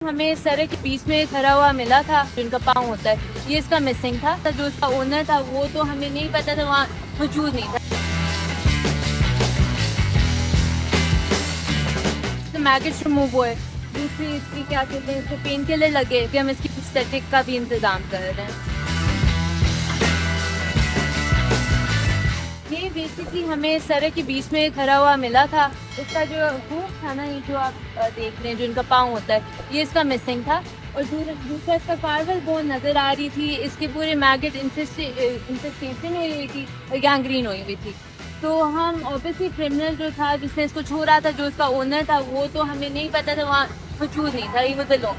हमें सड़क के बीच में खड़ा हुआ मिला था, जिनका पाँव होता है, ये इसका मिसिंग था। जो इसका ओनर था वो तो हमें नहीं पता था, वहाँ मौजूद नहीं था। तो मैगेट्स रिमूव हुए, दूसरी इसकी क्या कहते हैं, इसको पेन किलर लगे कि हम इसकी प्रोस्थेटिक का भी इंतजाम कर रहे हैं। ये बेसिकली हमें सड़क के बीच में खड़ा हुआ मिला था। इसका जो हुक था ना, ये जो आप देख रहे हैं, जो इनका पाँव होता है, ये इसका मिसिंग था। और दूसरा इसका कार्वल बोन नज़र आ रही थी। इसके पूरे मैगेट इन्फेस्टेशन हुई हुई थी और गैंग्रीन हुई हुई थी। तो हम ऑब्वियसली क्रिमिनल जो था, जिसने इसको छोड़ा था, जो इसका ओनर था, वो तो हमें नहीं पता था, वहाँ मौजूद नहीं था, ये वो लोग।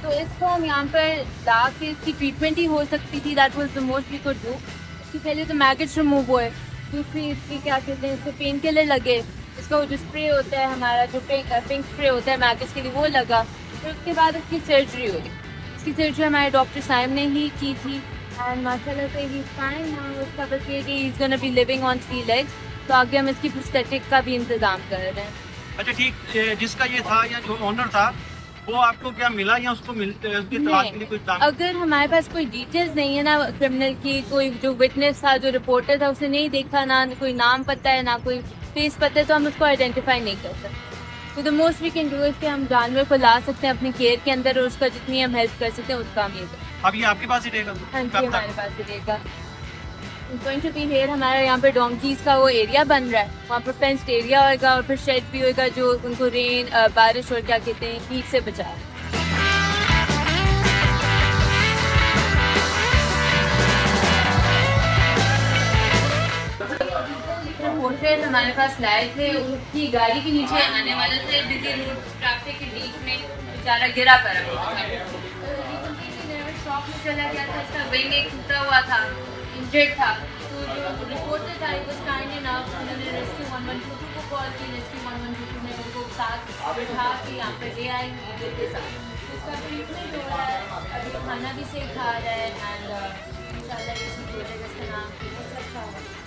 तो इसको हम यहाँ पर ला के इसकी ट्रीटमेंट ही हो सकती थी। That was the most we could do. इसकी पहले तो मैगेट्स रिमूव हुए, दूसरी इसकी क्या कहते हैं, इसको पेन किलर लगे। इसका वो जो स्प्रे होता है हमारा, जो पिंक स्प्रे होता है मैगेट्स के लिए, वो लगा। फिर उसके बाद इसकी सर्जरी हुई। इसकी सर्जरी हमारे डॉक्टर साहब ने ही की थी एंड माशाल्लाह से ही फाइन नाउ। उसका बस ये कि he is gonna be living on 3 legs। तो आगे हम इसकी प्रोस्थेटिक का भी इंतज़ाम कर रहे हैं। अच्छा ठीक, जिसका ये था या जो ओनर था, वो आपको क्या मिला या उसको उसकी तलाश के लिए कुछ काम? अगर हमारे पास कोई डिटेल्स नहीं है ना क्रिमिनल की, कोई जो विटनेस था, जो रिपोर्टर था, उसे नहीं देखा, ना कोई नाम पता है, ना कोई फेस पता है, तो हम उसको आइडेंटिफाई नहीं कर सकते। तो the most we can do is कि हम जानवर को ला सकते हैं अपनी केयर के अंदर, और उसका जितनी हम हेल्प कर सकते हैं उसका हम ये करें। अब ये आपके पास ही रहेगा? हाँ जी, हमारे पास ही रहेगा। गोइंग टू बी हियर, हमारा यहाँ पे डोंकीज का वो एरिया बन रहा है, वहाँ पर फेंस्ड एरिया होगा और फिर शेड भी होगा जो उनको रेन, बारिश और क्या कहते हैं, हीट से बचाए। रिपोर्टर हमारे पास लाए थे, उनकी गाड़ी के नीचे आने वाले थे, बिजी रोड ट्रैफिक के बीच में बेचारा गिरा पड़ा। शॉप में चला गया था, इसका विंग एक टूटा हुआ था, इंजर्ड था। तो जो रिपोर्टर था, वो काइंड इनफ, उन्होंने रेस्क्यू 1122 को कॉल की। रेस्क्यू 1122 ने उनको साथ बिठा के यहाँ पे ले आए ईगल के साथ। उसका ट्रीटमेंट हो रहा है, अभी खाना भी सही खा रहा है एंड इंशाल्लाह ये ठीक हो जाएगा। इसका नाम रखा हुआ है।